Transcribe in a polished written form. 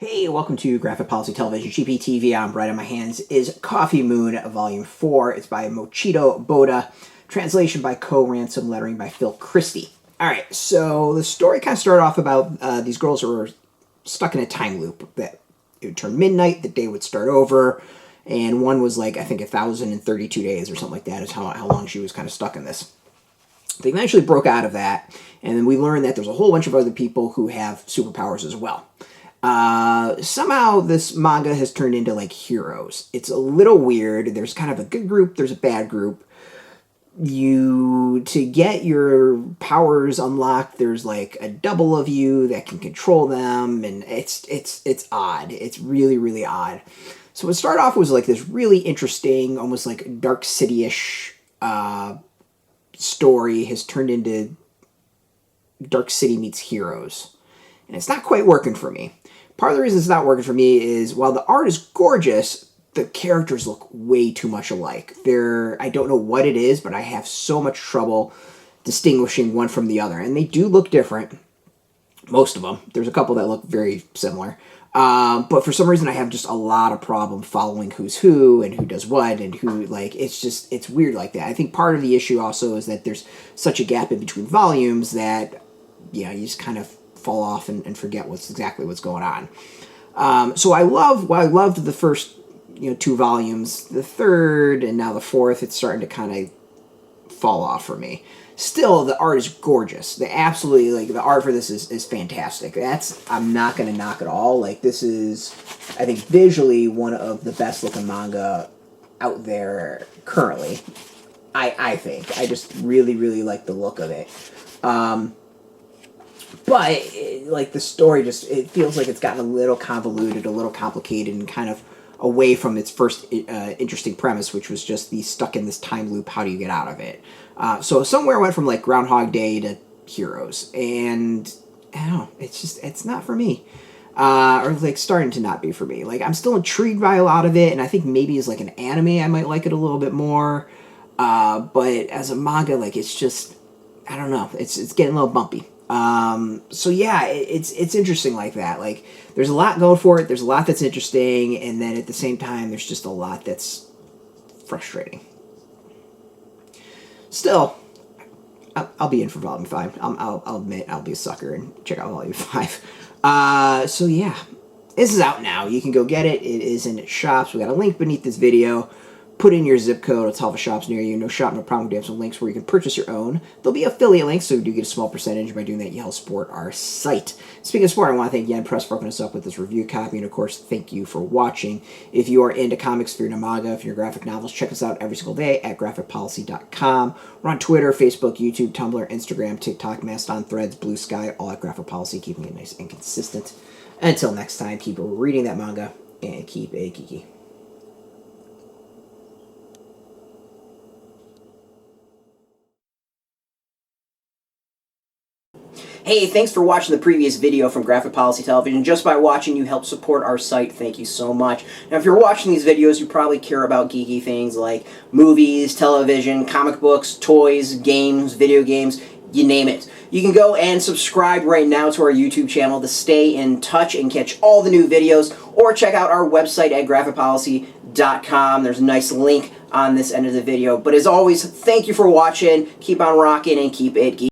Hey, welcome to Graphic Policy Television, GPTV. I'm right in my hands is Coffee Moon, Volume 4. It's by Mochito Bota. Translation by Ransom, lettering by Christie. Alright, so the story kind of started off about these girls who were stuck in a time loop. That it would turn midnight, the day would start over, and one was like, I think, 1,032 days or something like that is how long she was kind of stuck in this. They eventually broke out of that, and then we learned that there's a whole bunch of other people who have superpowers as well. Somehow this manga has turned into like heroes. It's a little weird. There's kind of a good group, there's a bad group. To get your powers unlocked, there's like a double of you that can control them, and it's odd. It's really, really odd. So what started off was like this really interesting, almost like Dark City-ish story has turned into Dark City meets Heroes. And it's not quite working for me. Part of the reason it's not working for me is while the art is gorgeous, the characters look way too much alike. I don't know what it is, but I have so much trouble distinguishing one from the other. And they do look different. Most of them. There's a couple that look very similar. But for some reason I have just a lot of problem following who's who and who does what and who, like, it's weird like that. I think part of the issue also is that there's such a gap in between volumes that, you know, you just kind of fall off and forget exactly what's going on. So I loved the first, two volumes. The third and now the fourth, it's starting to kind of fall off for me. Still, the art is gorgeous. The art for this is fantastic. I'm not going to knock it all. Like, this is, I think, visually one of the best looking manga out there currently. I think. I just really, really like the look of it. But, like, the story it feels like it's gotten a little convoluted, a little complicated, and kind of away from its first interesting premise, which was just the stuck in this time loop, how do you get out of it? So somewhere went from, like, Groundhog Day to Heroes, and, I don't know, it's not for me. Or, like, starting to not be for me. Like, I'm still intrigued by a lot of it, and I think maybe as, like, an anime, I might like it a little bit more. But as a manga, like, it's just, I don't know, it's getting a little bumpy. So yeah, it's interesting like that. Like, there's a lot going for it, there's a lot that's interesting, and then at the same time, there's just a lot that's frustrating. Still, I'll be in for Volume 5. I'll admit, I'll be a sucker and check out Volume 5. So yeah, this is out now. You can go get it. It is in shops. We got a link beneath this video. Put in your zip code. It'll tell the shops near you. No shop, no problem. We have some links where you can purchase your own. There'll be affiliate links, so you do get a small percentage by doing that. You help support our site. Speaking of support, I want to thank Yen Press for hooking us up with this review copy, and of course, thank you for watching. If you are into comics, if you're into manga, if you're graphic novels, check us out every single day at graphicpolicy.com. We're on Twitter, Facebook, YouTube, Tumblr, Instagram, TikTok, Mastodon, Threads, Blue Sky, all at Graphic Policy, keeping it nice and consistent. Until next time, keep reading that manga and keep it geeky. Hey, thanks for watching the previous video from Graphic Policy Television. Just by watching, you help support our site. Thank you so much. Now, if you're watching these videos, you probably care about geeky things like movies, television, comic books, toys, games, video games, you name it. You can go and subscribe right now to our YouTube channel to stay in touch and catch all the new videos, or check out our website at graphicpolicy.com. There's a nice link on this end of the video. But as always, thank you for watching. Keep on rocking and keep it geeky.